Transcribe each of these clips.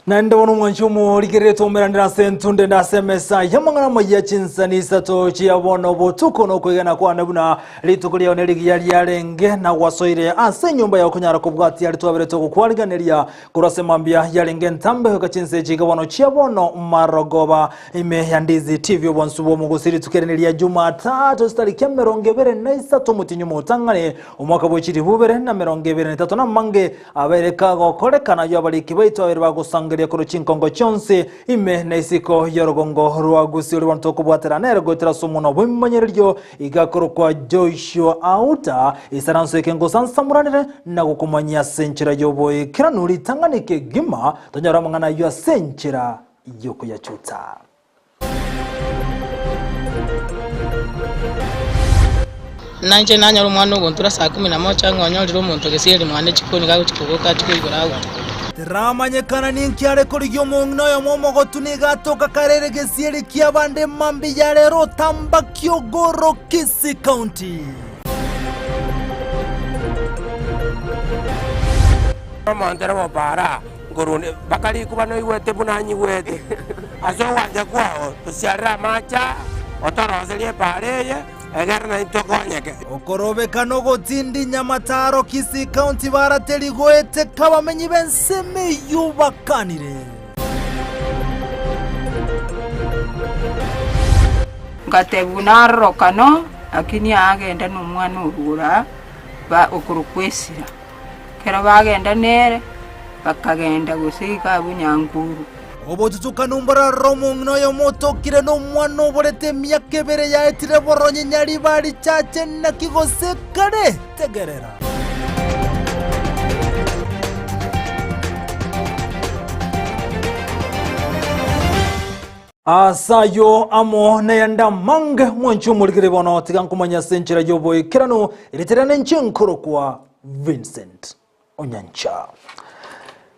Nando mwanchumu likireto merandira sentunde na semesa yamangana moya Chinsa ni Isato chiabono botuko no kwegana kwa nabuna litukulia oneligi yali yarenge na wasoire ase nyumba ya kunyara kubwati yali twabereto kukwaliganeria kurase mambia yarenge ntambe hoka Chinsa chigabono chiabono marogoba ime ya Ndizi TV obonsubo mu Gusii tukereneria Jumatatu stariki 23 mutinyu mutangane umwaka bw'ekiri bubere na 23 na mange abereka gokorekana yo abaliki baito abere bagusanga ya kuruchinkongo chonse ime na isiko yorogongo rwa Gusii uri wantu kubwatera nergo terasumono bwimanyeryo igakoro kwa Joshua auta isaranso ekengo sansamuranire na gukumanya senchira yoboye kiranuri tanganike gima tonyara mangana yo senchira yoko yachuta nanje nanya rumwana ugontura saa 11 ngonyoliro umuntu gesiri mwane chikoni gago chikogoka chikoigurawo Ramanyekana ninkiare kurigyo mungno yo momogo tunigatoka karere gesiri kiabande mambi ya lero tamba Kyogoro Kisii County. Mandara mabara ngorone bakali kubano iwete bunanyi wete azo wanja kwao tusiara macha otorozelie pareye egarna intokonyeke okorobe kanogo tindi nyamataro Kisii County barateli goete kabamenyi benseme yubakanire ngatebunaro kano akini agenda n'umwana urura ba okurukwesira kera bagenda nere bakagenda gusiga bunyanguru obotutuka numbara romungno yo motokire no mwana oborete myakebere ya etire boronye nyari bari chache na kigose kare tegerera asayo amo nayanda mange mwanchu mulikire bono tikankumanya senchira yoboye kirano iriterane nchinkoro kwa Vincent Onyancha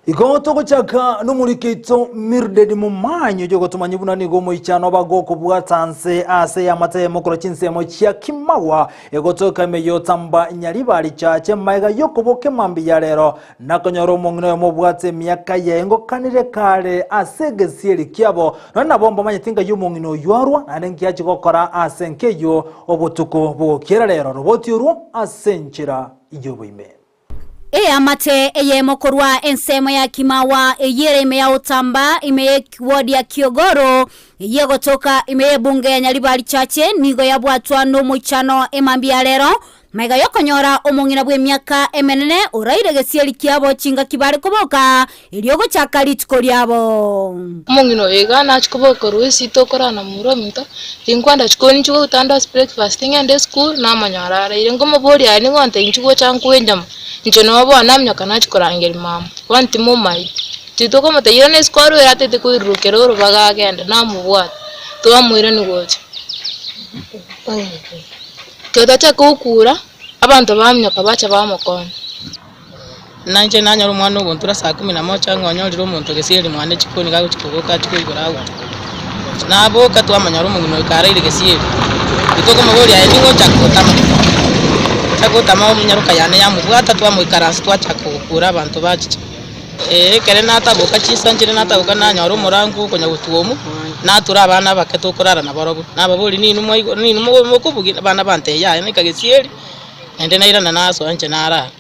Igoto kuchaka numurikito mirdedi mumanyo jogo tumanyibuna nigo moichano bagoko bwatanse ase ya matemo kuro Chinsa mo chia kimawa egoto kameyo tamba nyaribari chache maiga yokoboke mambi ya lero nakonyoro mongno mo bwate myaka yengo kanire kare ase gesiri kiabo nona bomba manyetinga yumongino ywarwa nanenki yachi gokora ase nkeyo obotuko bwokera lero roboti urwo asenchira ijoboime amate mokorwa ensemo ya kimawa yere ya utamba ime wodi ya Kyogoro yegotoka ime bunge ya nyaribari chache nigo ya bwatwa no muchano emambia lero maiga yokonyora omongina bwe myaka emenene uraire gesiri kiabo chinga kibare kuboka iryogo chakali tukoriabo omongino ega na chikuboka ruisi tokorana muro minto tinkwanda chikoni chugo utanda breakfast ngende school na manyara irengo mobori ani ngonte inchugo chankwenjama nchono wabo anamnya kana chikorangeri mama wanti momai titoko mate yone skoru yatete kuirukero rubaga agenda namubwat to amwire ni goche kyotacha kukura abantu bamnya kabacha bamukona nanje nanya rumwana ugontura saa 11 ngonyoliro umuntu gesiri mwane chikoni gago chikogoka chikoigurawo nabo katwamanya rumungino karire gesiri titoko mabori ayi ngo chakotama chakotama munyaruka yane yamubwata twamwikaransi twachakukura abantu bachicha kere natabuka chisanjire natabuka nanyoro murangu konyagutuomu natura abana baketo kurara na barobo nababuri ninu mokubugira bana bante ya nikagesiri ende nairana naso anje nara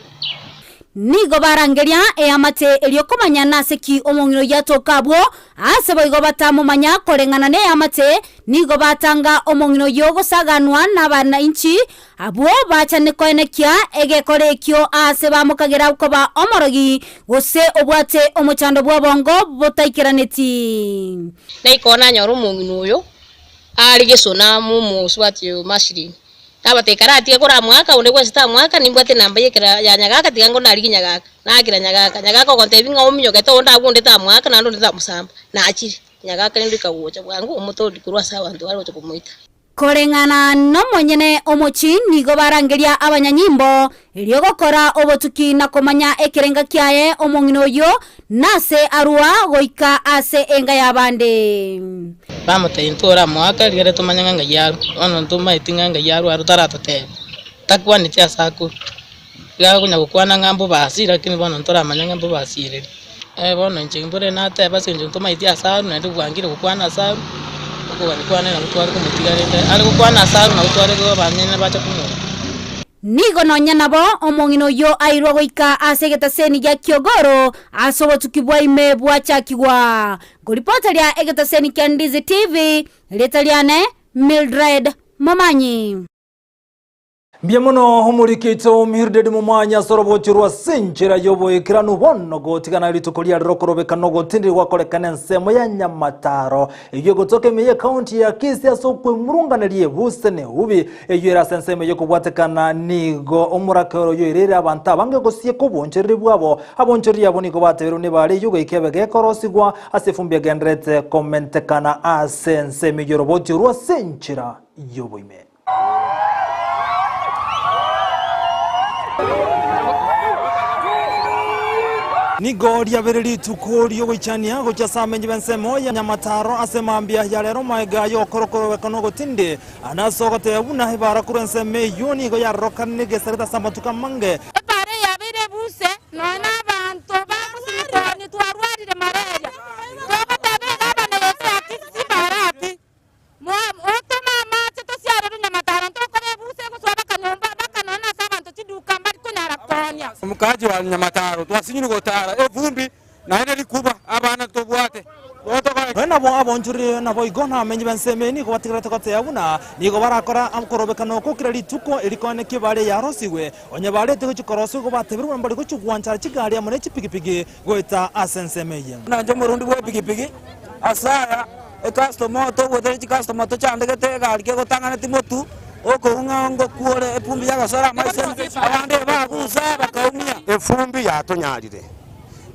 nigo barangeria amate eliokomanya naseki omongino yatokabwo asebo igo batamumanya korengana ne amate nigo batanga omongino yogo saganwa nabana inchi abo bachane koenekia egekorekyo aseba mukagera ukoba omorogi gose obwate omuchando bwabongo botaikiraneti naikona nyoro omongino yo ari gesona mumu swatyo mashiri tabatekara atiga kora mwaka onde kwesta mwaka nimbwate namba yekera ya nyagaka tigango nari nyagaka nakira nyagaka kontebinga ominyo keto onda agunde ta mwaka nando ndita musamba na achiri nyagaka ndika gocha bwangu umutodi kurwa sawa ndo wali kumuita korengana no monyene omochi nigo barangeria abanyanyimbo eliogokora obotuki na komanya ekerenga kiaye omongino yo nase arua goika ase enga yabande bamote intora mwaka ligere tumanya nga yaru ono ntuma itinga nga yaru arutaratate takwani tia saku gago nya gukwana ngambo basi lakini bono ntora manya ngambo basire bono nchimbure nate basi ntuma itia saru na ndu kwangire kukwana saru ko wanikwana na mutware ko mutigarende ali kukwana saru na mutware ko bamene bacha kumu nigo nonya nabo omongino yo airwa goika asegeta seni ya Kiogoro asobotukibwa ime bwachakigwa goripota lya egeta seni kya Ndizi TV letaliane Mildred Momanyi Mbia muno humurikito mihirdedi mumanya sorobochirwa sinchira yobo ikiranu bono gotigana litukolia rokorobeka no gotindi wakolekana nsemo ya Nyamataro iyo gotoke meye county ya Kisii asokwe murunganaliye busene ubi iyo era senseme yo kubwatekana nigo omurakero yo irere abanta bange gosie kuboncherere bwabo aboncherere abo nigo bateberu ne bale yugo ikebege korosigwa asifumbye gendrete commentekana asenseme yo robochirwa sinchira yobo ime Nigo lyabereri tukuri yowichania gocha samenye bensemo ya Nyamataro asemambia ya lero maiga yo korokoro kanogo tinde anasogote abuna hebara kurenseme yoni go ya rokane gesereta samatuka mange pare ya bere buse nona bantu bakusitoni twarwarire malaria baba tabe baba na yese akisi barati mo otema mate to siara Nyamataro to kore buse ko swaba kanyomba bakanona sabantu tiduka mbali kunara konya Mukaji wa Nyamataro twasinyuko gotara evumbi na ene likuba abana tobwate Wena bo abonjuri na bo igona amenye benseme ni ko batigara tokote abuna ni ko barakora amkorobekano ko kirali tuko ilikone kibale ya rosiwe onye bale te chikoroso ko bateberu mbali ko chugwancha chigari amone chipigipigi goita asensemeye na nje murundi bo pigipigi asaya e customer to wode customer to chandege te gali ke gotangana timotu oko ungango kuore efumbi ya gasara maise abande bagusa bakaumia efumbi ya tonyarire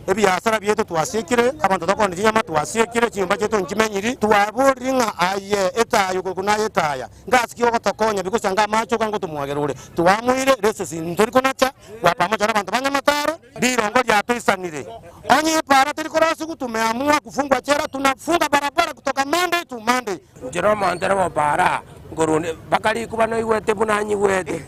ebyasara byeto twasikire abantu tokonde nyama twasikire chimba cheto nkimenyiri twaburinga aye etayo kuna etaya ngasikiyo gotokonya bigusanga macho kango tumwagerure twamwire rese sintori konacha wapamoja na abantu banyamataro birongo lya tuisanire onye para turikorosu kutumeamua kufungwa chera tunafunga barabara kutoka Monday to Monday Jeroma nderebo para ngorune bakali kubano iwete bunanyi wete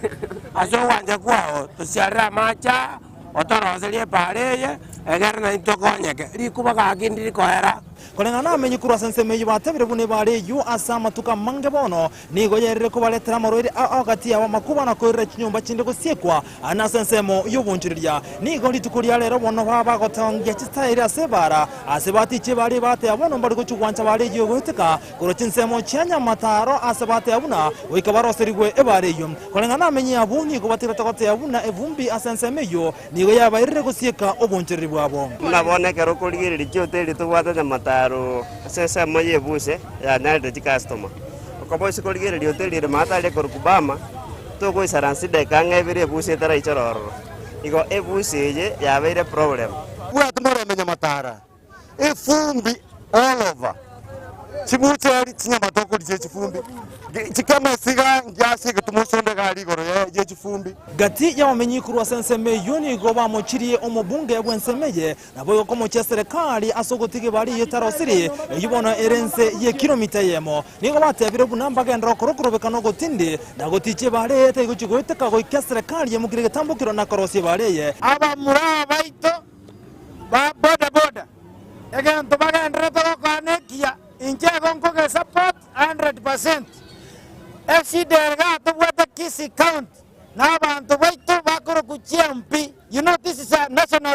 aso wanja kwao tusiara macha otoroselie pareye egerna intokonyeke likuba gakindiri kohera kolengana amenye kurwa senseme yibatebire bune bale yu asama tuka mange bono nigo yerere ko baletera marori agati ya makuba na korera kinyumba kinde gosiekwa ana sensemo yobonchirirya nigo litukuria lero bono baba gotangia chitaire asebara asebati chebali bate abono mbali gochugwancha bale yu goteka koro chinsemo chanya Mataro asebate abuna oikabaroserigwe ebale yu kolengana amenye abuni go batira tokote abuna evumbi asenseme yo nigo yaba irere gosieka obonchiriri bwabo nabone kero kuligiri choteli tubata Nyamataro sasa moye buse ya nalde ti customer okobo sikoligere di hotel di mata le korkubama to go saranside kanga bire buse tara ichororo iko e buse je ya bire problem bwa tumore Nyamatara efumbi all over chibuche ali Nyamatoko di chifumbi chikama siga ngasi kutumusonde gali goro ye chifumbi gati ya wamenyi kurwa senseme yoni go bamochiriye omubunge bwensemeye nabo ko mu serikali asogotige bali yetarosiri yibona erense ye kilomita yemo nigo batebire bunamba gendro korokorobekano gotinde nagotiche bale ete gochigoiteka go serikali ye mugire tambukiro na korosi bale ye aba muraba ito ba boda egento bagendro to konekia inje gonko ke support 100% FC Delgado wata Kisii County na abantu baitu bakoro kuchiampi you know this is a national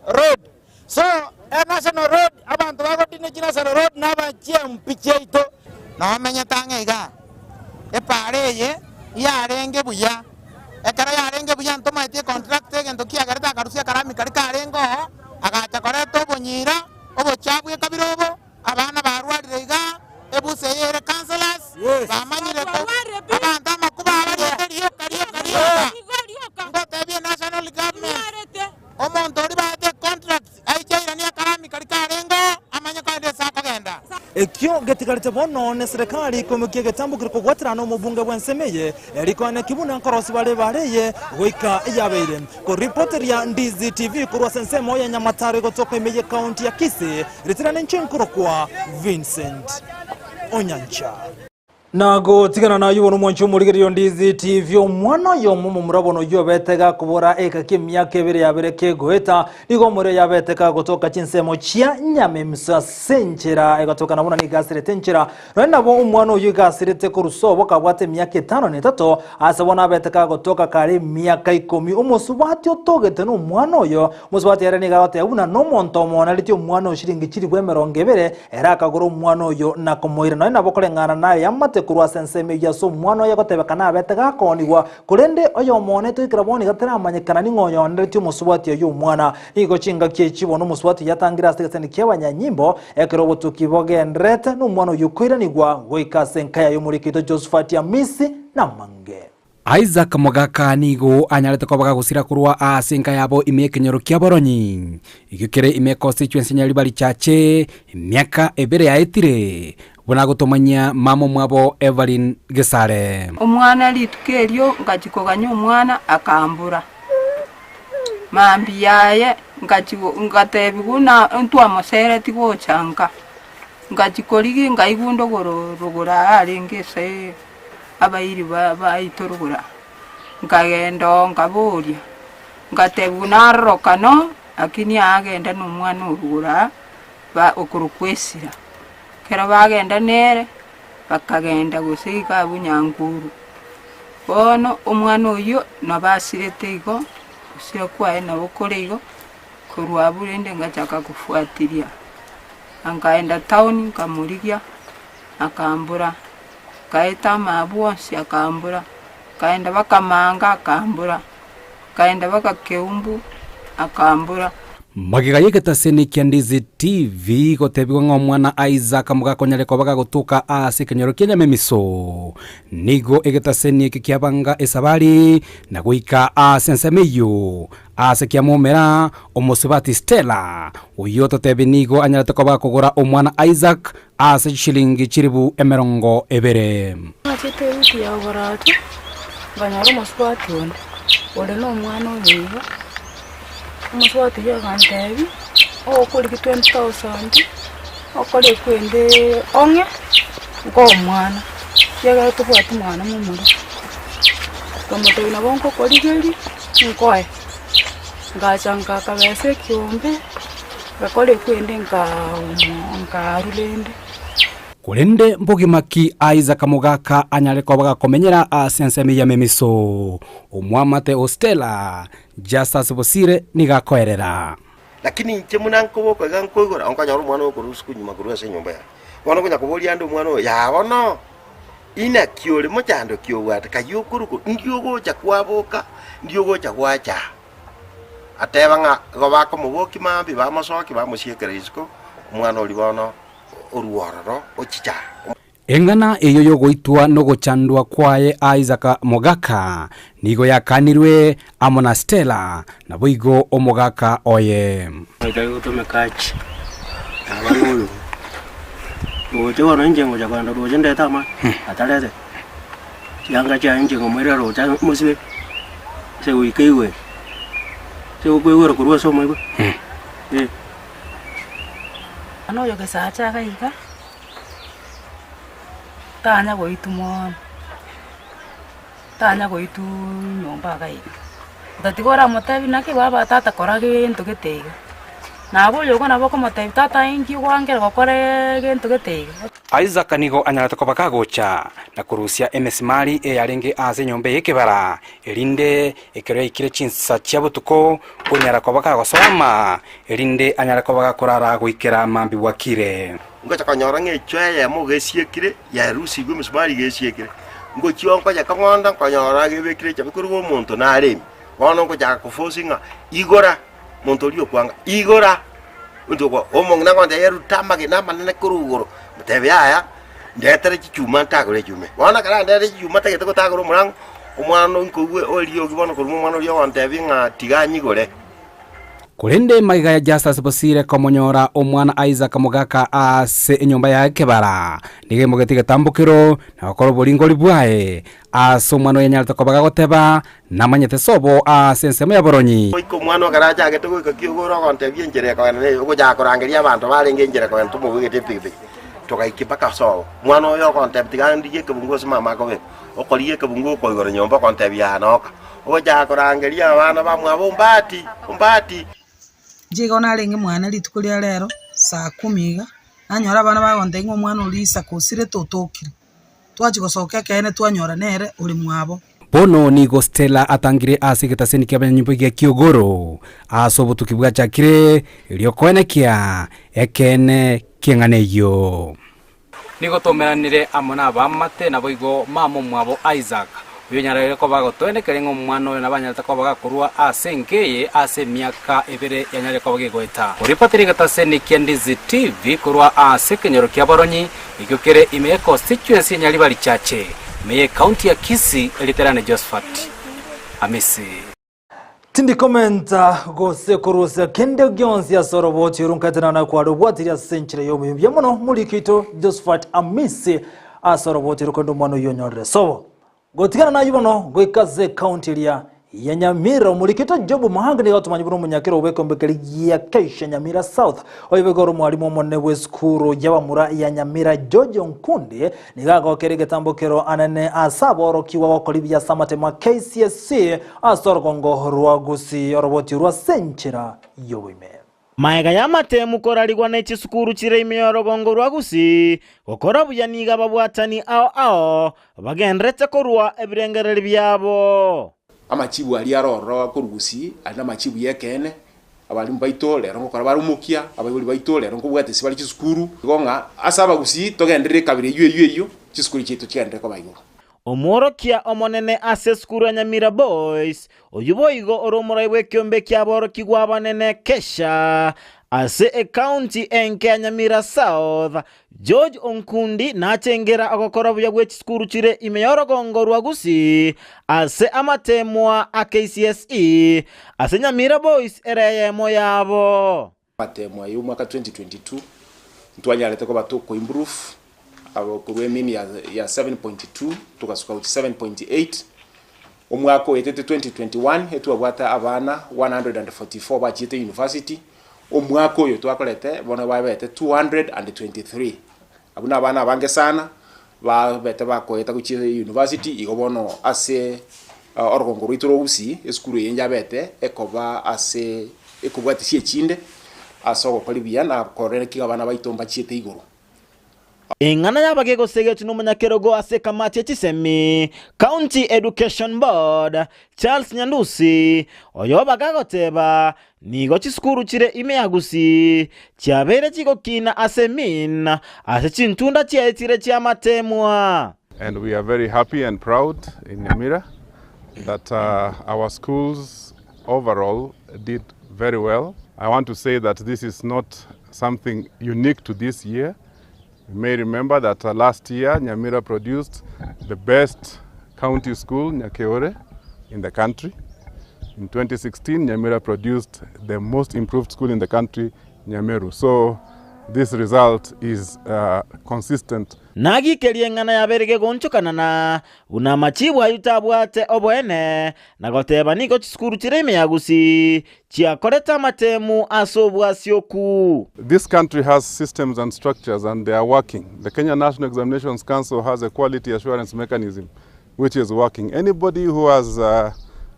road so a national road abantu bako dine national road na ba chiampi cheito na menye tangega e pareye ya renge buya e kara ya renge buya ntoma tie contract ngento kia garita karusia karami karika rengo agacha kore to bonyira obo chabwe kabirobo abana barwadire ga ebuse yere councillors bamanyire ko abanda makuba abari kariyo ngote bia national government omontori bate contracts aichaira ni akarami karikarengo amanya kwa ndesa kagenda ekyo getikarite bono ne serikali komukie getambukire kugwatirana omubunge bwensemeye erikone kibuna nkorosi bale bareye goika yabeire ko reporter ya Ndizi TV kurwa sensemo ya Nyamataro gotoka imeye county ya Kisii ritirane nchenkuro kwa Vincent Onyancha. Nago tigana na yuwo n'umwancho muri Ndizi TV omwana yo mumu murabono yo betega kubora eka kimyaka ebere yabereke goeta nigo muri yabeteka gotoka Chinsemo chia Nyamira senchera egatoka nabona ni gasire tenchera renda bo omwana yo gasire te kurusobo kabwate myaka 5 asabona beteka gotoka kare myaka 10 umusubati otogete no omwana yo musubati yare ni garote abuna no monto mona litio omwana oshiringi chiri bwemerongebere era akagoro omwana yo nakomoira na bokorengana naye yamate kurwa senseme yaso mwana yagotebekana abetega konigwa kurende oyo mone twikira boni gatera amanyekana ningoyo ndeti musubati yo mwana igo chinga kyechibo no musubati yatangira astegetseni kyabanyanyimbo ekero botukibogendrete no mwana yukwira nigwa goika senkaya yo muri kito Josephat ya misi na mange Isaac Mogaka nigo anyalete kobaga gusira kurwa asinka yabo imekenyoro kya boronyi igikere ime constituency nyalibali chache myaka ebere ya etire bona gutomanya mamo mwabo Evelyn Gesare omwana litukerio ngachikoganya omwana akambura mambi yaye ngatebiguna ntwa mosere tigochanga ngachikoligi ngaigundo gorogora arengese abairi baitorugura ngagenda ngaburia ngatebuna rokano akini agenda n'umwana urugura ba okurukwesira kera bagenda nere bakagenda gusiga bunyanguru bono omwana oyo nabasirete igo usira kwae nabokorego kurwa burende ngachaka kufuatilia angaenda town nkamurigia akambura kaita mabuonsi akambura kaenda bakamanga akambura kaenda bakakeumbu akambura magiga yegetaseni kya Ndizi TV gotebigwa ng'omwana Isaac Mogakonyale kobaga gutuka ase kenyoro kya Nyamemiso nigo egetaseni kikyabanga esabali na guika ase nsemeyo ase kya momera omusubati Stella uyo totebi nigo anyalete kobaga kugura omwana Isaac ase shilingi chiribu emerongo ebere Achete uti ya baratu banyaro musubati ole no omwana oyo umusubati ya kantebi okoli 20,000 okoli kwende onge ngo mwana yaga tufati mwana mumuru kamoto ina bonko koli geli nkoe ngachanga kabese kyombe bakole kwende nka rulende kurende mbugi maki Isaac Mogaka anyale kobaga komenyera asensemi ya Memiso omwamate Ostela Justus Bosire nigakoerera lakini nche munanko ko gankogora onkanya umwana wo kurusuku nyuma kurwase nyumba ya wono kunya kubolia ndo umwana ya wono ina kiole mochando kiowata kayukuruko ndiyogo cha kwaboka ndiyogo cha kwacha atebanga gobako muboki mambi bamosoki bamusiekera isiko umwana oli bono oruororo ochicha engana eyo yogoitwa no gochandwa kwae Isaac Mogaka nigo yakanirwe amona Stella na boigo omogaka oye ndayo tumekachi abanulu oje wana nje ngoja kwanda roje ndeta ma atalete yanga cha nje ngomera roja musibe se wikeiwe se ukwewe kurwa somo ibo ano yo kesacha kaika tanya goitu mon tanya goitu nyomba kaika tatigora motabi nake baba tata korage into getega nabo yogo nabo ko motabi tata ingi wangera gokore gento getega Isaac nigo anyalate kobaga gocha na kurusia MS Mali yarenge ase nyombe yekebara erinde ekere ikire Chinsa chiabutuko onyara kobaga gosoma erinde anyara kobaga korara goikera mambi wakire ngocha kanyora ngechwe ya mogesiekire ya rusi gwe MS Mali gesiekire ngochi onko ya kangonda kanyora gebekire chabikuru omuntu na aremi wono ngocha kufosinga igora muntu lyo kwanga igora ndo omong na kwanda yeru tamage na manene kurugoro mutebe aya ndetere chichuma ntagore chume wana kala ndere chichuma tagete ko tagoro murango omwana nkogwe oliyo gibono ko mwana oliyo wantebe nga tiganyigore kurende magiga ya Justus Bosire komonyora omwana Isaac Mogaka ase enyomba yake bara nige mogetiga tambukiro na bakoro bolingo libwae ase omwana yanyalta kobaga goteba namanyete sobo ase nsemo ya boronyi ko mwana karacha agete ko kiogoro wantebe njere ko ne ugo ja korangeria abantu barenge njere ko ntumo wigete pipiki togaiki paka so mwana oyo kontep tigandi ke bungo sima makobe okoliye ke bungo ko igoro nyomba kontep ya noka oja korangeria abana bamwe bombati jiga ona lingi mwana litukulia lero saa 10 anyora abana bagonte ngo mwana ulisa kosire totokire twaje gosoka kene twanyora nere uri mwabo bono nigo Stella atangire asigetasen kia nyimbo ya Kiogoro asobo tukibwa chakire iliokoenekia ekene kienganeyo nigo tomeranire amona bamate na boigo mamo mwabo Isaac unyarere ko bagotwene kerengo mwana na banyata ko bagakurwa asenkeye ase miaka ebere yanyare ko bagigweta uripatiri gatasen kia Ndizi TV kurwa ase kenyoro kia Boronyi igokere ime constituency nyali bali chache meye county ya Kisii eliterane Josephat amisi tindi komenta gose kurusa kende gyonsi ya soroboti runkatana na kwa rubwati ya century yo muhimbye muno muri kito Josephat amisi asoroboti rukondo mwana yonyore so gotigana na yubono gwekaze county ya Nyamira muri kito jobu mahanga ni watu manyiburu munyakiro ubeko mbekeli ya Kisii Nyamira South oyibegoro mwalimu monne weskuru yabamura ya Nyamira George Nkundi nigaga kerege tambokero anane asabo kiwa wakolibi ya samatema KCSC asorogongo rwa Gusii oroboti rwa senchira yowime Maega ya matemu korarigwa nechi sukuru chire imeyorogongo rwa Gusii gokora buyaniga babwatani ao bagendrete korwa ebirengereri byabo amachibu ali aroro kurugusi alina machibu yekene abali mbaito lero ngokora barumukia abayuli baito lero ngobwate sibali kisukuru gonga asaba Gusii togendere kabire yo kisukuru chito cyende ko bayigo omworokia omonene ase sukuru ya Nyamira Boys oyuboigo oromora ibwekyombe kyaboro kigwabanene kesha ase county enke ya Nyamira South George Nkundi nachengera agokora buya bwe sukuru chire imeyorogongo rwa Gusii ase amatemwa a KCSE ase Nyamira Boys ereyemo yabo amatemwa y'umwaka 2022 ntwanyarete ko batoko improve abo kurwemini ya 7.2 tukasuka 7.8 umwaka wetete 2021 etu abwata abana 144 bachite university umwaka yo twakolete bona babete 223 abuna abana abange sana babete bakoyeta kuchite university igobono ase orgongo ritoro Gusii eskuru yenja bete ekoba ase ekobwati siechinde asogo kolibia na korene kigabana baitomba chite igoro ingana yabagego segeti n'umunyakerogo ase kamati y'Kisemi County Education Board Charles Nyandusi oyo bagagoteba nigo kisukuru chire ime ya Gusii cyabere kigo kina ase min ase chintunda cyetire cyamatemwa. And we are very happy and proud in Nyamira that our schools overall did very well. I want to say that this is not something unique to this year. You may remember that last year Nyamira produced the best county school, Nyakeore, in the country. In 2016, Nyamira produced the most improved school in the country, Nyameru. So this result is consistent. Nagi keliengana ya berege gonchokana na una machibu ayutabwate oboene nagoteba niko chisukuru chireme ya Gusii chiakoreta matemu asobwasioku. This country has systems and structures and they are working. The Kenya National Examinations Council has a quality assurance mechanism which is working. Anybody who has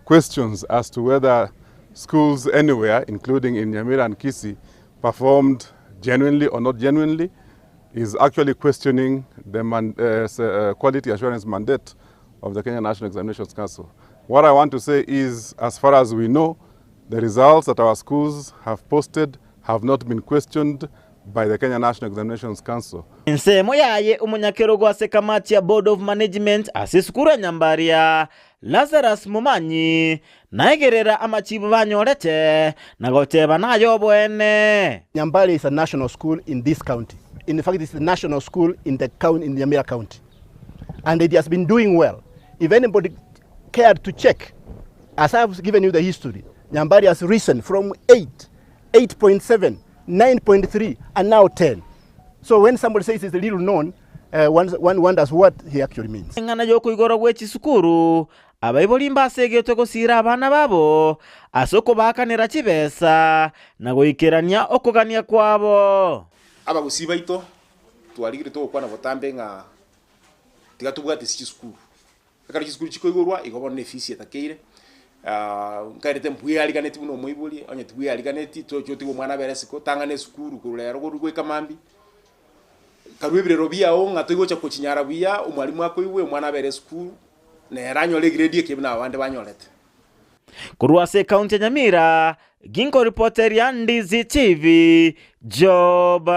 questions as to whether schools anywhere, including in Nyamira and Kisii, performed genuinely or not genuinely, is actually questioning the quality assurance mandate of the Kenya National Examinations Council. What I want to say is, as far as we know, the results that our schools have posted have not been questioned by the Kenya National Examinations Council. Nsemo yaye umunyakerogo ase kamati ya Board of Management ase sukuru ya Nyambaria Lazarus Mumanyi naegerera amachibu banyorete nagoteba nayo bwene. Nyambaria is a national school in this county. In fact, it's the national school in the county, in Nyamira County. And it has been doing well. If anybody cared to check, as I've given you the history, Nyambaria has risen from 8, 8.7, 9.3, and now 10. So when somebody says it's a little known, one wonders what he actually means. Ngana yoko igoro wechi sukuru, abayibolimba asegeto gosira abana babo, asoko bakanira chibesa, nagoikerania okogania kwabo. Aba Gusii baito twarigire to kwa na botambe nga tiga tubwate si school akari school chiko igorwa igobone fees yatakeire nkairete mpuye aliganeti muno moibuli onye tuye aliganeti to choti mwana beresiko tangane school kurero gorugwe kamambi karwebire robia o ngatoigo cha kochinyara bia umwalimu akoiwe mwana bere school ne ranyo grade kibna abande banyolete Kuruase County ya Nyamira, Ginko reporter ya Ndizi TV, Job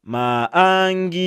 Maangi.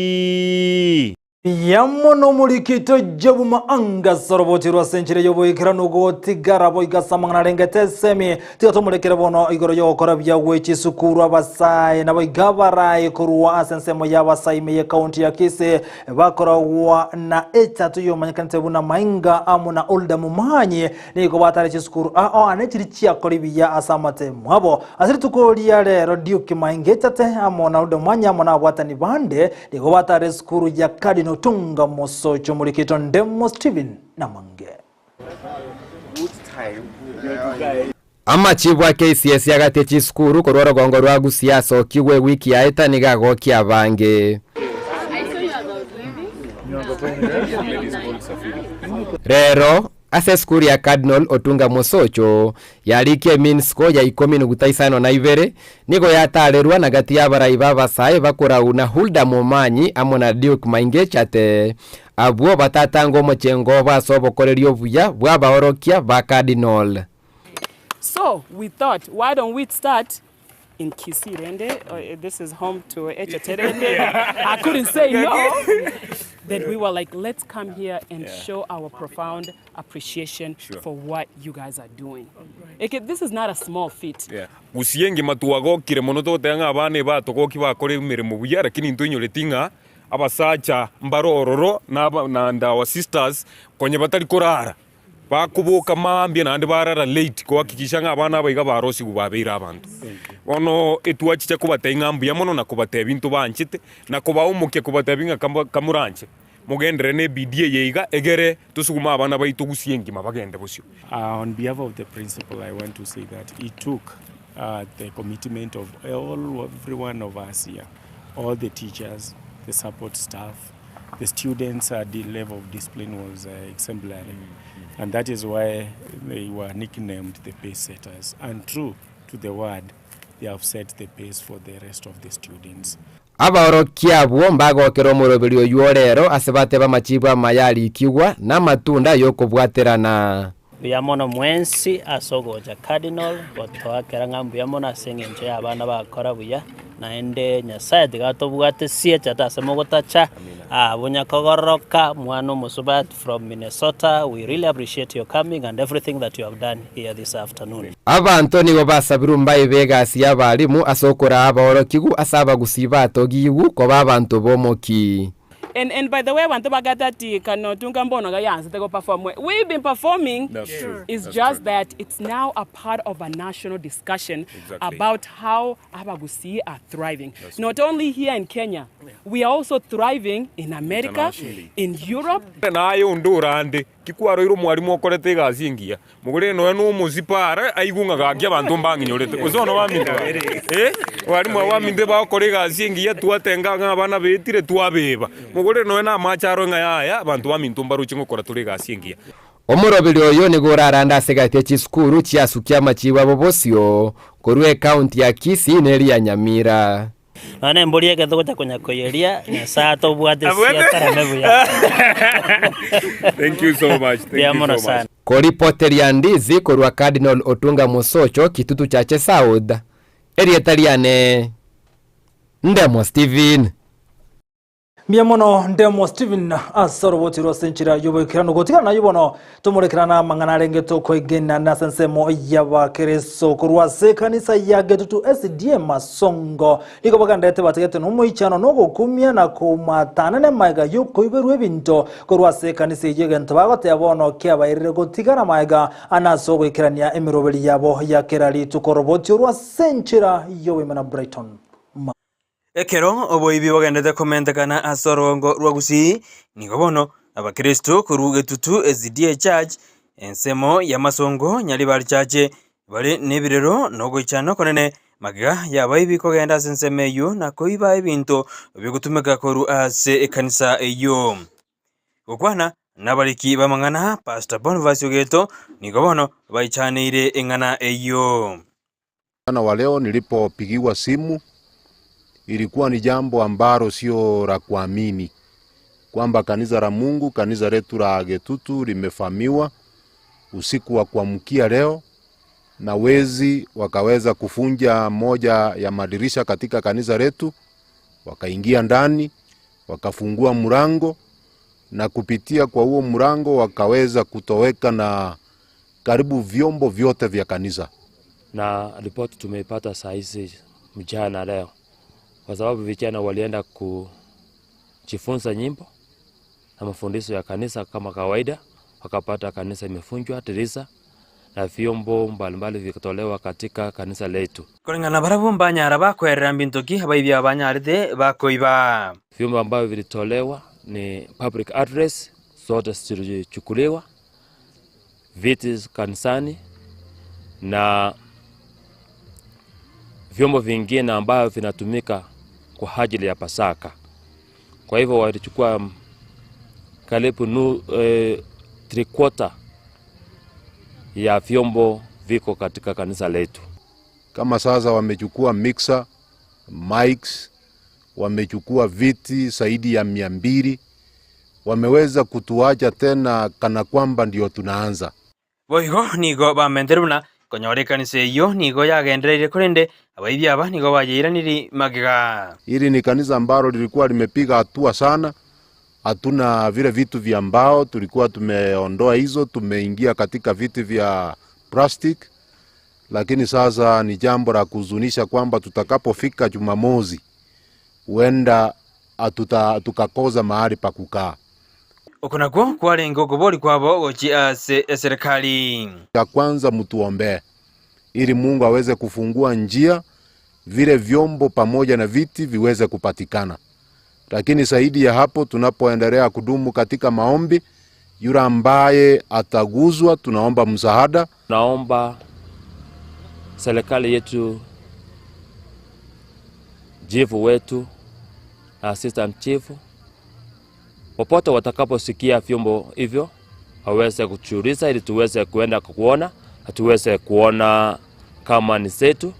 Yamono mulikito Job Maanga soroboti rwa senchire yobo ikiranugo tigarabo igasamangana rengete semi tigato mulekere bono igoro yo korabya wechi sukuru abasai nabo igabaraye kuruwa asensemo y'abasai meye county ya Kisii bakorowa na etatu yo manyakante buna mainga amuna olda mumanyi niko batare chisukuru anechiri chiakoribiya asamate mwabo asiri tukolia rero Duke maingetate amona olda mwanya amona abwatani bande niko batare sukuru ya Cardinal Tunga Mosocho mulikito Ndemo Steven Namange. Amachibwa KCS yagate chisukuru korora gongo rwa Gusii asokiwe wiki yaita nigago kia bange. Rero ase skuru ya Cardinal Otunga Mosocho yalikie minsko ya 12 nigo yatarerwa na gati y'abarayi babasaye bakora una Hulda Mumanyi amona Duke Maingechate abuo batatango mochengo basobokorerio buya bwabahorokia ba Cardinal. So we thought, why don't we start in Kisii, Rende? This is home to Echaterende. I couldn't say no. Then we were like, let's come here and show our profound appreciation for what you guys are doing. This is not a small feat. Gusiengi matuagokire monoto tenga abane ba tokoki ba kore mirimo buya lakini ntonyo letinga abasacha mbarororo na ndawa sisters konye batari korara bakubuka mambye nandi barara late kuhakikisha nga abana baiga barosi kubabira abantu ono etuachicha kubatenga mbuya mono na kubate bintu banchite na kubaumuke kubatebinga kamuranche mugendere ne bidie yeiga egere tusuguma abana baitu Gusiengi mabagende bosyo. On behalf of the principal, I want to say that it took the commitment of every one of us here, all the teachers, the support staff, the students. The level of discipline was exemplary, and that is why they were nicknamed the pace setters. And true to the word, they have set the pace for the rest of the students. Abaorokia buo mbago keromoroberio yuorero asebate bamachibwa mayali kiwa na matunda yokobwaterana. Biamono mwensi asogoja Cardinal gotoa kerangambu yamono asengenje abana bakora buya naende Nyasaye tigatobwate sie chata semogotacha bunyakogoroka mwana musubat from Minnesota. We really appreciate your coming and everything that you have done here this afternoon. Abantu nibo basabiru mbaye begasi y'abalimu asokora abaorokigu asaba gusiba togigu ko babantu bomoki. And by the way, when Tobagati cannot perform, we've been performing. That's true. It's That's just true. That it's now a part of a national discussion about how Gusii are thriving. That's Not only here in Kenya, we are also thriving in America, in Europe. Kikwaro mwalimu okorete gasingia mugure no eno muzipara aigunga gakia bantu mbanginyorete uzono waminde mwalimu waminde ba okore gasingia tuatenga ngabana betire tuabeba mugure no ena macharo ngaya bantu bamintu mbaruchi ngokora turi gasingia. Omurobiri oyo niguraranda segate chisukuru chiasukia machiwa bobosio korwe county ya Kisii neri ya Nyamira. Nane mburiye kethogocha kunyakoyeria Isato bwate siataramebuya. Thank you so much. Thank you so much. Koripoteri ya Ndizi korwa Cardinal Otunga Mosocho kitutu chache South. Erietaliane Ndemo Steven. Miamono Ndemo Steven asoroboti rwa senchira yobekirano gotigana yubono tumurekirana mangana rengeto kwegena na sensemo y'abakereso kurwa kanisa ya getutu SDM Masongo niko bagandete bategete no muichano no gukumia na kumatana ne maiga yuko iberwe binto kurwa kanisa yegento bagote abono kyabairire gotigana maiga anaso gwikirania emirobeli yabo ya kerali tukoroboti rwa senchira yowemana Brighton. Ekero oboibi bagendete komentekana asorongo rwa Gusii nigobono abakristo kuruge tutu SDA Church ensemo ya Masongo nyali bali chache bali nebirero no goichano konene magiga yaba ibikogenda sensemeyo na kuiba ebintu bigutumika koru ase ekanisa eyo gukwana nabaliki bamang'ana Pastor Boniface Ogeto nigo bono baichanire eng'ana eyo. Wa leo nilipopigiwa simu ilikuwa ni jambo ambalo sio la kuamini kwamba kanisa la Mungu, kanisa letu la Getutu limefamiwa usiku wa kuamkia leo, na wezi wakaweza kufunja moja ya madirisha katika kanisa letu, wakaingia ndani, wakafungua mlango, na kupitia kwa huo mlango wakaweza kutoweka na karibu vyombo vyote vya kanisa. Na ripoti tumeipata saa hizi mchana leo, kwa sababu vijana walienda kujifunza nyimbo na mafundisho ya kanisa kama kawaida, wakapata kanisa imefunjwa dirisha na vyombo mbalimbali vikatolewa katika kanisa letu. Kulingana barabu mbanyara bakwerera mbintoki abaibya abanyarite bakoiba. Vyombo ambavyo vilitolewa ni public address zote zilichukuliwa, viti kanisani na vyombo vingine ambavyo vinatumika kwa ajili ya Pasaka. Kwa hivyo walichukua karibu 3/4 ya vyombo viko katika kanisa letu. Kama sasa wamechukua mixer, mics, wamechukua viti zaidi ya 200, wameweza kutuacha tena kana kwamba ndio tunaanza. Boigo nigo bamenderuna konyore kanisa eyo nigo yagendereire kurende abaibya aba nigo bayiraniri magiga. Hili ni kanisa ambalo lilikuwa limepiga hatua sana. Hatuna vile vitu vya mbao, tulikuwa tumeondoa hizo, tumeingia katika viti vya plastic. Lakini sasa ni jambo la kuhuzunisha kwamba tutakapofika Jumamosi huenda tukakoza mahali pa kukaa. Ukunako kwalengo goboli kwabo gochi ase serikali. Ya kwanza mtuombe ili Mungu aweze kufungua njia vile vyombo pamoja na viti viweze kupatikana. Lakini zaidi ya hapo, tunapoendelea kudumu katika maombi, yule ambaye ataguzwa tunaomba msaada. Naomba serikali yetu, chief wetu, assistant chief, popote watakaposikia vyombo hivyo waweze kuchuliza ili tuweze kuenda kuona, tuweze kuona kama ni zetu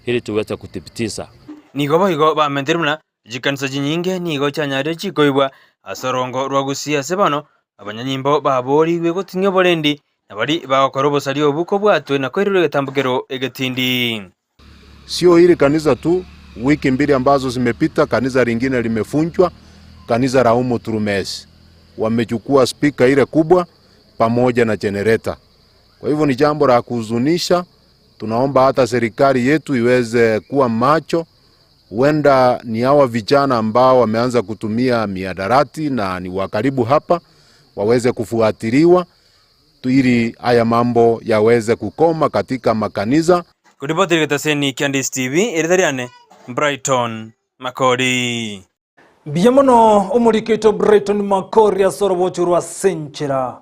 ili tuweze kuthibitisha. Nigo bamenderuna jikanisa jinyinge nigo chanyare chikoibwa asorongo rwa Gusii sebano abanyanyimbo baboriwe gotinyo borendi nabari bagakora obosari obuko bwatwe na kwerero getambukero egetindi. Sio hili kanisa tu, wiki mbili ambazo zimepita kanisa lingine limefunjwa, kanisa la Umu Turumesi. Wamechukua speaker ile kubwa pamoja na generator. Kwa hivyo ni jambo la kuhuzunisha. Tunaomba hata serikali yetu iweze kuwa macho. Huenda ni hawa vijana ambao wameanza kutumia miadarati na ni wakaribu hapa, waweze kufuatiliwa ili haya mambo yaweze kukoma katika makanisa. Kuripoti Getaseni Candice TV eritariane Brighton Makori. Biyamono umurikito Brighton Makori asorobochurwa senchera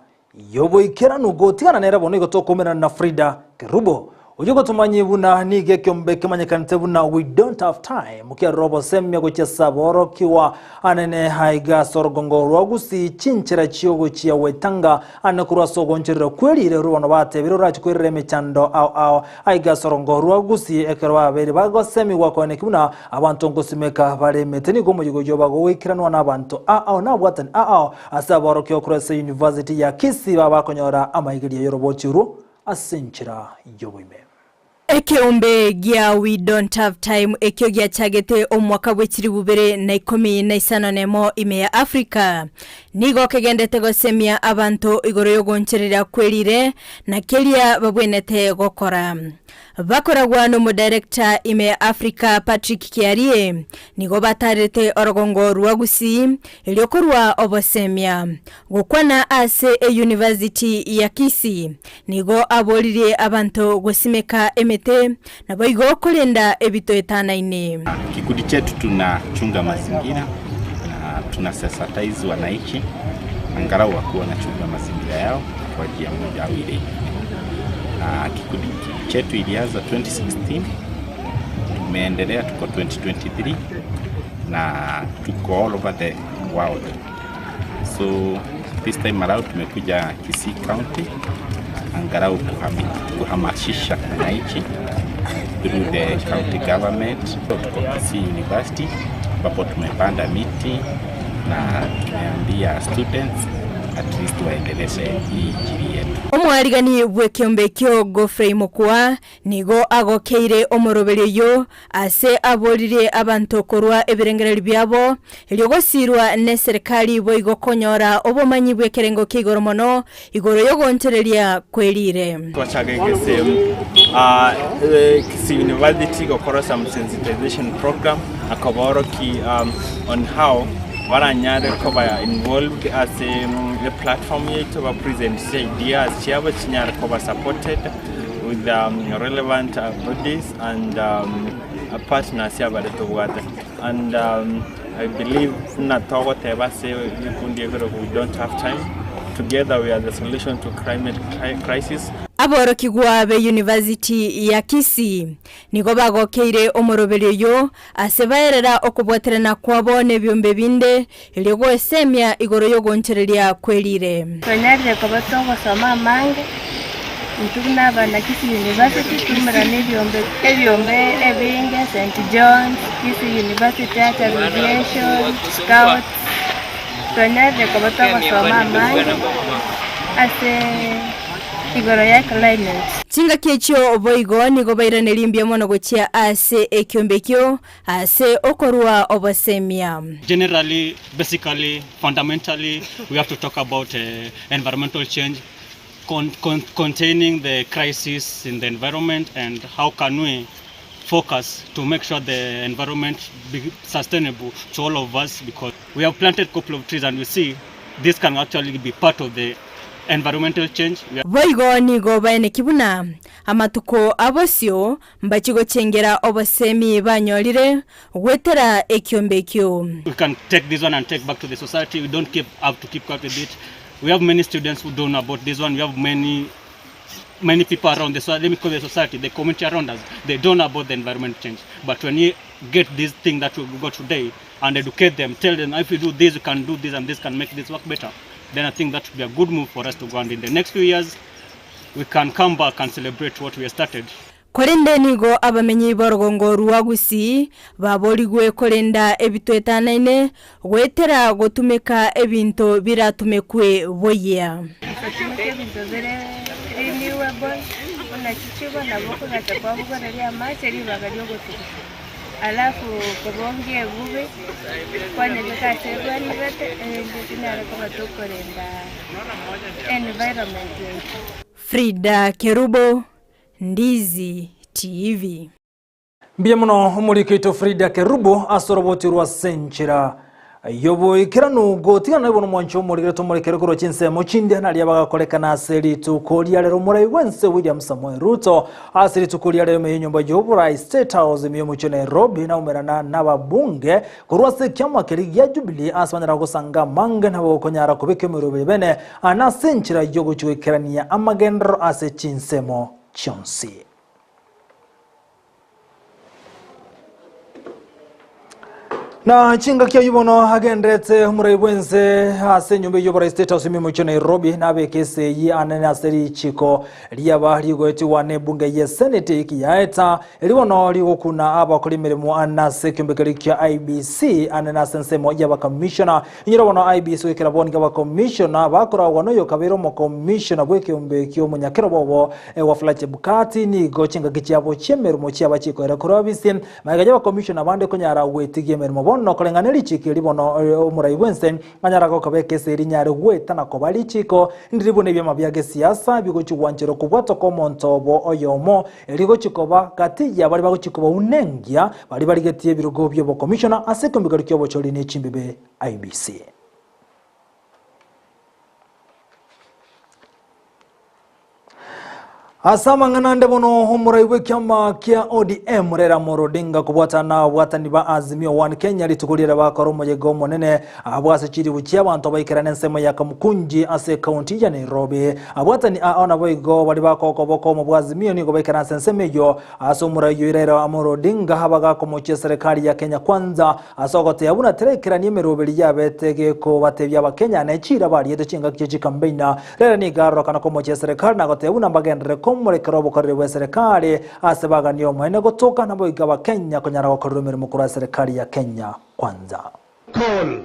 yobo ikera nugotiana nera bono igotokomera na Frida Kerubo ujugo tumanyi buna nige kyombe kemanyekanite buna we don't have time mukia robo semya gocha saboro kiwa anene haiga sorgongo rwa Gusii chinchera chiyogo chia wetanga anakurwa sogonchera kweli ile ruwano bate biro rachikwerere mechando au haiga sorongo rwa Gusii ekerwa abere bago semi wakone kibuna abantu ngosimeka bare meteni gomo yugo bago wekiranwa n'abantu nabwatani asaboro kyo kurase University ya Kisii babakonyora amahigiri yorobochuru asenchera yoboime. Ekiombe gia we don't have time ekyo gia chagete omwaka wechiri bubere na 15 ime ya Afrika nigo kegendete gosemia abantu igoro yogoncherera kwelire na kelia babwenete gokora bakoragwa no director ime ya Afrika Patrick Kiarie nigo batarete orogongo rwa Gusii iliokorwa obosemia gukwana ase University ya Kisii nigo abolire abantu gosimeka emete na boigo kulenda ebito etanaine. Kikundi chetu tunachunga mazingira na tunasensitize wananchi angalau wakuwa wanachunga mazingira yao kwa njia moja au ile. Kikundi chetu ilianza 2016 tumeendelea, tuko 2023 na tuko all over the world. So this time around tumekuja Kisii County angalau kuhamasisha wananchi through the county government. Tuko Kisii University ambapo tumepanda miti na tumeambia students at least waendeleze hii injili yetu. Omwarigani bwekiombe kyo Godfrey Mukwa nigo agokeire omoroberio yo ase aborire abantu korwa ebirengereri byabo eryogosirwa ne serikali bo igokonyora obomanyi bwekerengo kigoro mono igoro yogontereria kwerire twachagegese Kisii University gokora some sensitization program akaboro ki on how Waranyare koba involved as a platform to present ideas Chinyare koba supported with relevant bodies and partners and I believe we don't have time. Together we are the solution to climate crisis. Aboro kigwa be University ya Kisii nigo bagokeire omoroberio yo asebaerera okubwaterana kwabo nebyombe binde eligo esemya igoro yogonchereria kwerire twanyarire kobatongo soma mange ntuguna bana Kisii University tumera nebyombe ebinge St John's Kisii University Aviation Scout twanyarire kobatongo soma mange ase igoro ya climate chinga kecho oboigo nigo bairane limbia mono gochia ase ekyombekyo ase okorwa obasemia. Generally, basically, fundamentally, we have to talk about environmental change containing the crisis in the environment and how can we focus to make sure the environment be sustainable to all of us, because we have planted a couple of trees and we see this can actually be part of the environmental change. Boigo nigo baene kibuna amatuko abosio mbachigo chengera obasemi banyorire wetera ekyombekyo. We can take this one and take back to the society. We don't have to keep quiet with it. We have many students who don't know about this one. We have many people around the society, let me call the society, the community around us, they don't know about the environment change. But when you get this thing that we got today and educate them, tell them if you do this, you can do this and this can make this work better, then I think that would be a good move for us to go, and in the next few years we can come back and celebrate what we have started. Korende nigo abamenyi borogongo ruwa Gusii baborigwe korenda ebitwetanaine wetera gotumeka ebinto biratumekwe boya. Alafu kubonge bube kwanye tukasebwa ni bete ndinare kwa tukorenda environment. Frida Kerubo, Ndizi TV. Mbia muno umurikito Frida Kerubo asorobotirwa senchira yobo ikiranu gotigana ibono mwancho umurikiro tumurikiro kuro Chinsa muchindi na lyabaga kolekana aseri tukolia lero murai wense William Samuel Ruto aseri tukolia lero menyomba jobura State House miyo mucho Nairobi na umerana n'ababunge kurwase kyama keri ya Jubilee aswanira gusanga mange nabo konyara kubike murobe bene ana senchira yogo chuikirania amagendro ase Chinsemo chonsi. Na chinga kia yubono agendrete umurai wense ase nyumbe yobora State House mimo cho Nairobi na bekese yi anene seri chiko liyaba ligo eti wane bunge ye Senate ikiyaeta elibono ligo kuna abakoli mirimo anase kyumbekeri kya IBC anene sensemo yaba commissioner inyirabona IBC wekera bonga ba commissioner bakora wanoyo kabero mo commissioner bwekyombe kyo munyakero bobo wa Flache Bukati ni go chinga kichabo chemerimo cyaba chiko era kurabisi magaje ba commissioner bande konyara wetigie merimo no kolenganeli chiki libono umurai wense anyara ko kabeke seri nyare weta na kobali chiko ndiribone byama byage siasa bigo chiwanjero kubwato ko montobo oyomo eligo chikoba kati ya bali bago chikoba unengia bali getie birugo byo bo commissioner asekombigari kyo bo choli ne chimbibe IBC. Asama nganande bono omuraiwe kyama kya ODM Raila Amolo Odinga kubwatana abwatani ba Azimio One Kenya litukulira bakora muyego monene abwase kiri buki abantu abayikirana ensemo ya Kamukunji ase county ya Nairobi abwatani aona boigo bali bakokoboko mu Azimio nigo bayikirana ensemo yo aso omuraiwe Raila Amolo Odinga habaga komoche serikali ya Kenya kwanza asogote abuna terekirani emeroberi yabetege ko batebya abakenya na chira bali yetekinga kichi kambaina rera ni garo kana komoche serikali na gote abuna bagendere murekero bukorere wa serikali asebaga niyo mwene gotoka na boiga wa Kenya kunyara gukorera imirimo kuri serikali ya Kenya kwanza. Call.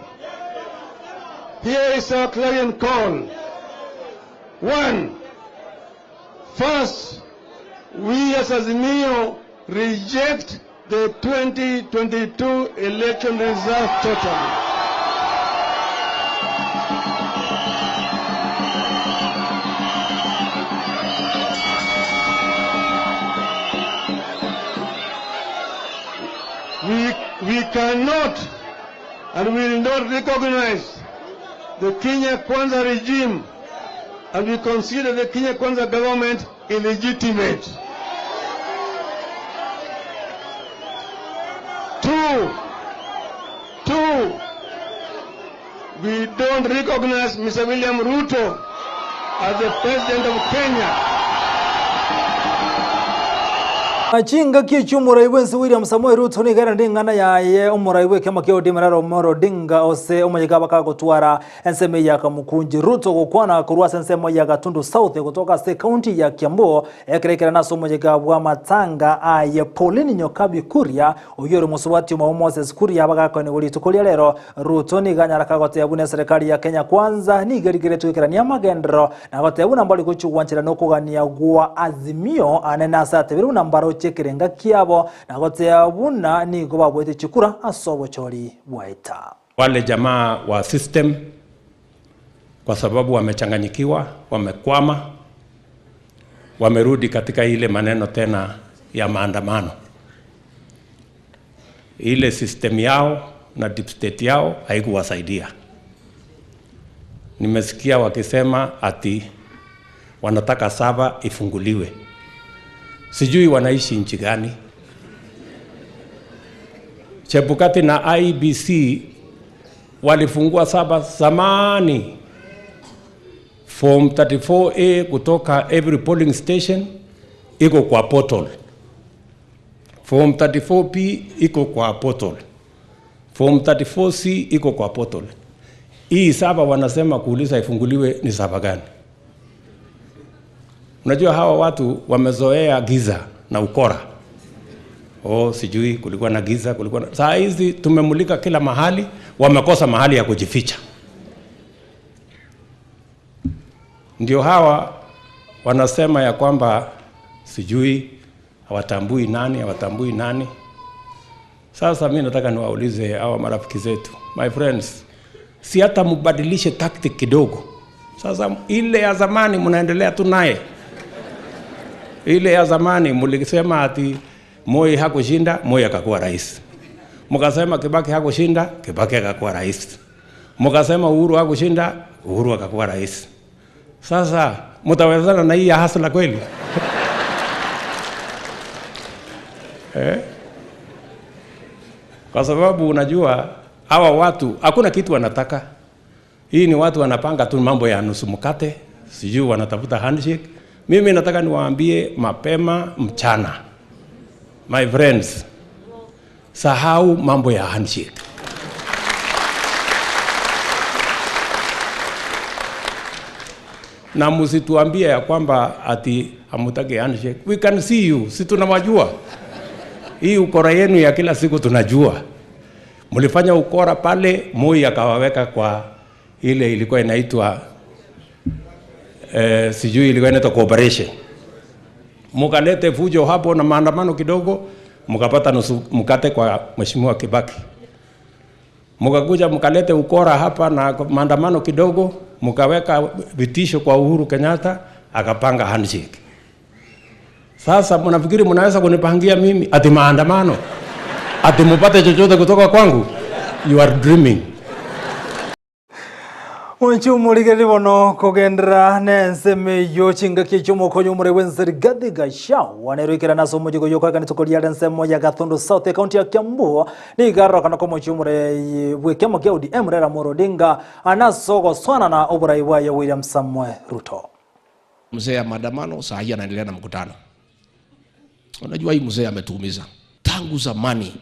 Here is our clarion call. One. First, we as Azimio reject the 2022 election result totally. We cannot and will not recognize the Kenya Kwanza regime, and we consider the Kenya Kwanza government illegitimate. Two, we don't recognize Mr. William Ruto as the president of Kenya. Achinga kichumuraiwe William Samoei Ruto ni gara ndingana yaye omuraiwe kama kyo Raila Amolo Odinga ose omuyiga bakagotwara enseme ya Kamukunji Ruto gukwana kurwa ensemo ya Gatundu South kutoka se county ya Kiambu ekerekera naso omuyiga bwa matanga aye Pauline Nyokabi Kuria oyore musubati mu Moses Kuria bagakone buli tukolia lero Ruto ni ganyara kagote yabune serikali ya Kenya kwanza ni gerigere twikirania magendero na gote yabuna mbali kuchugwanchira no kugania gwa Azimio anena sate biru nambaro chekerenga kiabo na gote yabuna ni goba bwete chikura asobo chori waita wale jamaa wa system kwa sababu wamechanganyikiwa, wamekwama, wamerudi katika ile maneno tena ya maandamano. Ile system yao na deep state yao haikuwasaidia. Nimesikia wakisema ati wanataka Saba ifunguliwe. Sijui wanaishi nchi gani. Chebukati na IBC walifungua Saba zamani. Form 34A kutoka every polling station iko kwa portal. Form 34P iko kwa portal. Form 34C iko kwa portal. Hii Saba wanasema kuuliza ifunguliwe ni Saba gani? Unajua hawa watu wamezoea giza na ukora. Sijui kulikuwa na giza, kulikuwa na... Saa hizi tumemulika kila mahali, wamekosa mahali ya kujificha. Ndio hawa wanasema ya kwamba sijui hawatambui nani. Sasa mimi nataka niwaulize hawa marafiki zetu. My friends, si hata mubadilishe tactic kidogo. Sasa ile ya zamani mnaendelea tu naye. Ile ya zamani mulisema ati Moi hakushinda, Moi akakuwa rais. Mukasema Kibaki hakushinda, Kibaki akakuwa rais. Mukasema Uhuru hakushinda, Uhuru akakuwa rais. Sasa mtawezana na hii hasla kweli? Kwa sababu unajua hawa watu hakuna kitu wanataka. Hii ni watu wanapanga tu mambo ya nusu mkate, sijui wanatafuta handshake. Mimi nataka niwaambie mapema mchana. My friends, sahau mambo ya handshake. Na msituambie ya kwamba ati hamutaki handshake. We can see you, si tunawajua. Hii ukora yenu ya kila siku tunajua. Mlifanya ukora pale, Moi akawaweka kwa ile ilikuwa inaitwa sijui ilikuwa inaitwa cooperation. Mukalete fujo hapo na maandamano kidogo, mukapata nusu mkate kwa Mheshimiwa Kibaki. Mukakuja mukalete ukora hapa na maandamano kidogo, mukaweka vitisho kwa Uhuru Kenyatta, akapanga handshake. Sasa mnafikiri mnaweza kunipangia mimi ati maandamano? Ati mupate chochote kutoka kwangu? You are dreaming. Onchumurigere bono kogendera nenseme yochinga kichomo konyo muri wenzeri gadi gasha wanerikira naso mujigo yoka kanito kolia nsemo ya Gathondo South County ya Kiambu ni garo kana komo chumure bwekemo kya ODM rera morodinga anasogo swana na oburaiwa ya William Samuel Ruto. Mzee ya maandamano saa hii anaendelea na mkutano. Unajua hii mzee ametuumiza tangu zamani,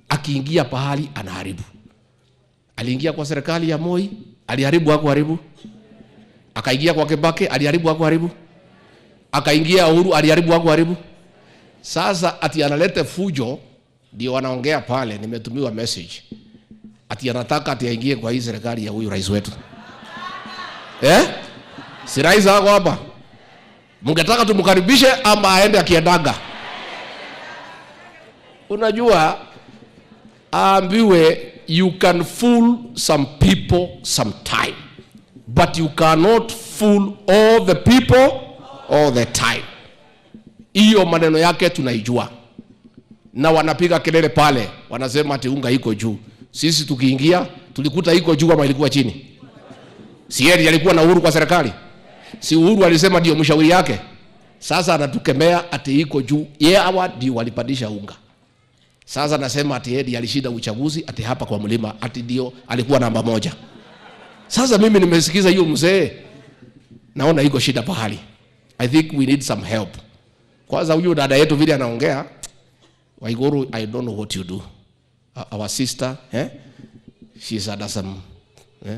akiingia pahali anaharibu. Aliingia kwa serikali ya Moi, aliharibu hapo haribu. Akaingia kwa Kibaki, aliharibu hapo haribu. Akaingia Uhuru, aliharibu hapo haribu. Sasa ati analete fujo, ndio wanaongea pale, nimetumiwa message. Ati anataka ati aingie kwa hii serikali ya huyu rais wetu. Si rais wako hapa. Mungetaka tumkaribishe ama aende akiendaga. Unajua ambiwe you can fool some people sometime, but you cannot fool all the people all the time. Hiyo maneno yake tunaijua. Na wanapiga kelele pale, wanasema ati unga iko juu. Sisi tukiingia tulikuta iko juu ama ilikuwa chini? Si yeye alikuwa na Uhuru kwa serikali? Si Uhuru alisema ndio mshauri yake? Sasa anatukemea ati iko juu. Yeye hawa ndio walipandisha unga. Sasa nasema ati yeye alishinda uchaguzi, ati hapa kwa mlima ati ndio alikuwa namba 1. Sasa mimi nimesikiza hiyo mzee, naona iko shida pahali. I think we need some help. Kwanza huyo dada yetu vile anaongea, Waiguru, I don't know what you do. Our sister, she's under some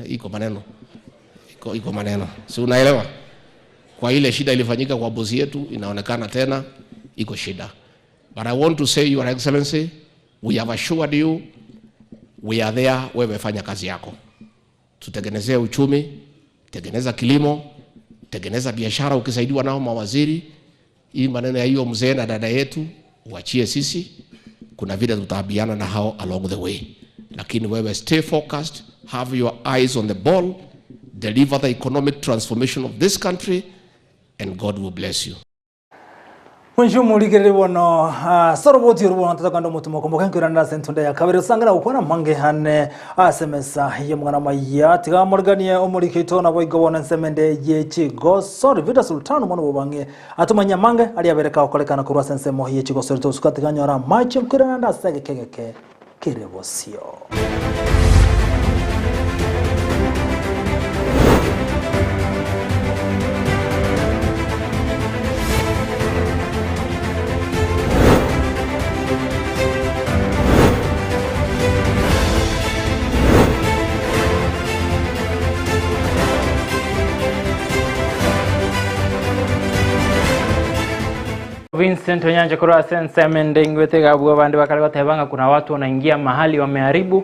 iko maneno. Iko maneno. Si unaelewa? Kwa ile shida ilifanyika kwa bosi yetu, inaonekana tena iko shida. But I want to say, Your Excellency, we have assured you, we are there, wewe fanya kazi yako. Tutengenezee uchumi, tengeneza kilimo, tengeneza biashara ukisaidiwa nao mawaziri. Hii maneno ya hiyo mzee na dada yetu, uachie sisi. Kuna vile tutabiana na hao along the way. Lakini wewe stay focused, have your eyes on the ball, deliver the economic transformation of this country, and God will bless you. Onchumurigere bono soroboti rubono tatakando mutumo komboka nkiranda sentonde ya kabiri sangana ukona mange hane asemesa ye mwana maya tiga morganie omurikito na boigo bona nsemende ye chigo sorry vida sultano mono bobange atumanya mange ali abereka okolekana kurwa sensemo ye chigo sorry to sukatika nyora machi mkiranda sege kegeke kirebosio. Vincent Onyanja kura sense mendengwete gabu abandi bakali batebanga kuna watu wanaingia mahali wameharibu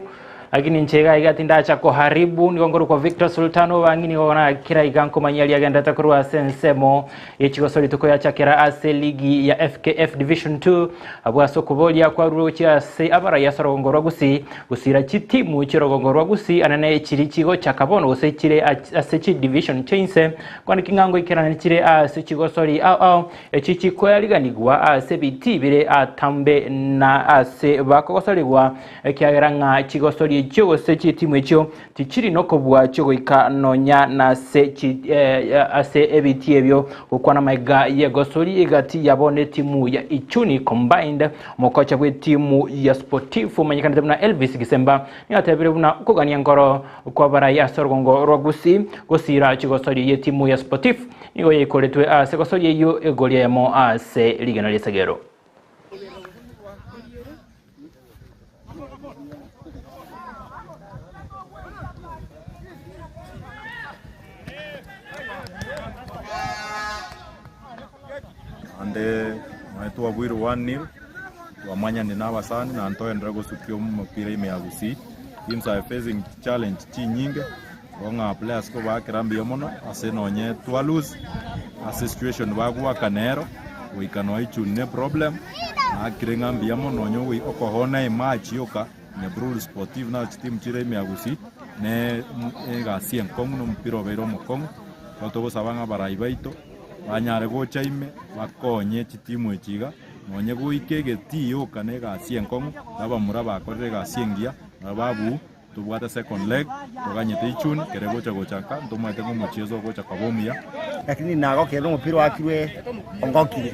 lakini nchega igatinda cha kuharibu nigongoro kwa Victor Sultano bangini gona kira iganko manyali agenda takurwa sensemo yechigo soli tuko chakira ase ligi ya FKF Division 2 abwaso kubolia kwa rucha se abara ya sorongorwa Gusii gusira chitimu chirogongorwa Gusii anane echirichigo chakabono gose chire ase Division Chinsa kwani kingango ikirana chire ase chigo soli echichi kwa liganigwa ase biti bire atambe na ase bakosolibwa ekiageranga chigo soli chigo sechi timu echo tichiri nokobwa chigo ikanonya na sechi ase ebiti ebyo ukwana maiga yegosori igati yabone timu ya Ichuni combined mokocha bwe timu ya Sportif manyikana na Elvis Gisemba niatebere buna ukogania ngoro kwa bara ya sorgongo Gusii gosira chigo sori ye timu ya Sportif nigo yekoletwe ase gosori yo egolia yamo ase ligano lesegero. Ande maitu abwiru 1-0 wamanya ni nawa sana na Antoine Drago sukio mpira ime ya Gusii. Teams are facing challenge chi nyingi wonga players ko bakirambi yomono ase nonye to lose a situation bagwa kanero we can no problem akirenga mbiamo nonyo we okohona e match yoka ne Brul Sportive na team chire ime ya Gusii ne ga sien kongu no mpira obero mokongu bato sabanga baraibaito banyare gocha ime bakonye chitimu echiga nonye guike geti yoka ne ga sien kongu aba muraba korre ga siengia babu tubwate second leg tukanyete ichuni kere gocha gochaka ntumwete ng'omuchezo gocha kabomia lakini nagokera omupira wakirwe ongokire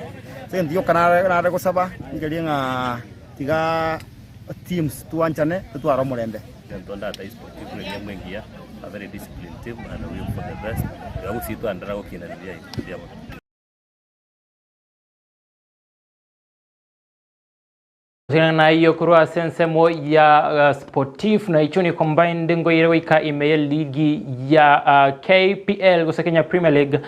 se ndio kanare gusaba ngerie ng'a tiga teams tuanchane tutwara omurembe Ndata is particularly nyamwengia a very disciplined team and we hope for the best. Gusii tu andara gukina ndia na hiyo kurwa sensemo ya sportif na icho ni combined ngoire wika email ligi ya KPL gusa Kenya Premier League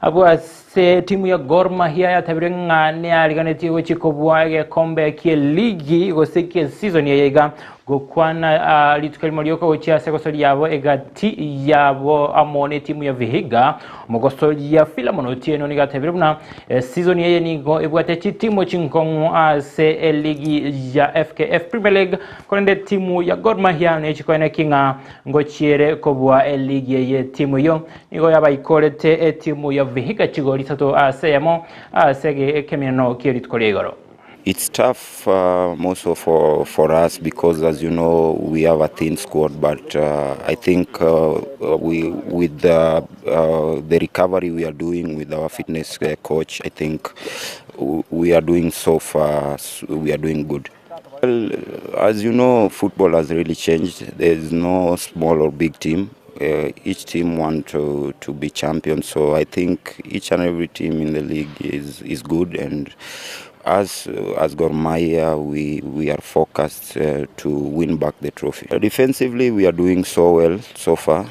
abwa se timu ya Gor Mahia ya tabirenga ne aliganeti wechi kobwage kombe kia ligi gusa kia season ya yega gukwana litukalimaliyoka wechi sekosori yabo egati yabo amone timu ya Vihiga mogosori ya Philemon Otieno ni gatabiruna season ya nigo ebwate timu chinkongo se ligi ya FKF Premier League konde timu ya Gor Mahia ne chikone kinga ngochiere kobwa ligi ye timu yo nigo yabayikorete timu ya Vihiga chigori sato aseyamo asege kemino kiritkolegoro. It's tough also for us because, as you know, we have a thin squad. But I think we with the recovery we are doing with our fitness coach, I think we are doing so far. We are doing good. Well, as you know, football has really changed. There is no small or big team. Each team wants to be champions. So I think each and every team in the league is good, and as Gor Mahia, we are focused to win back the trophy. Defensively, we are doing so well so far.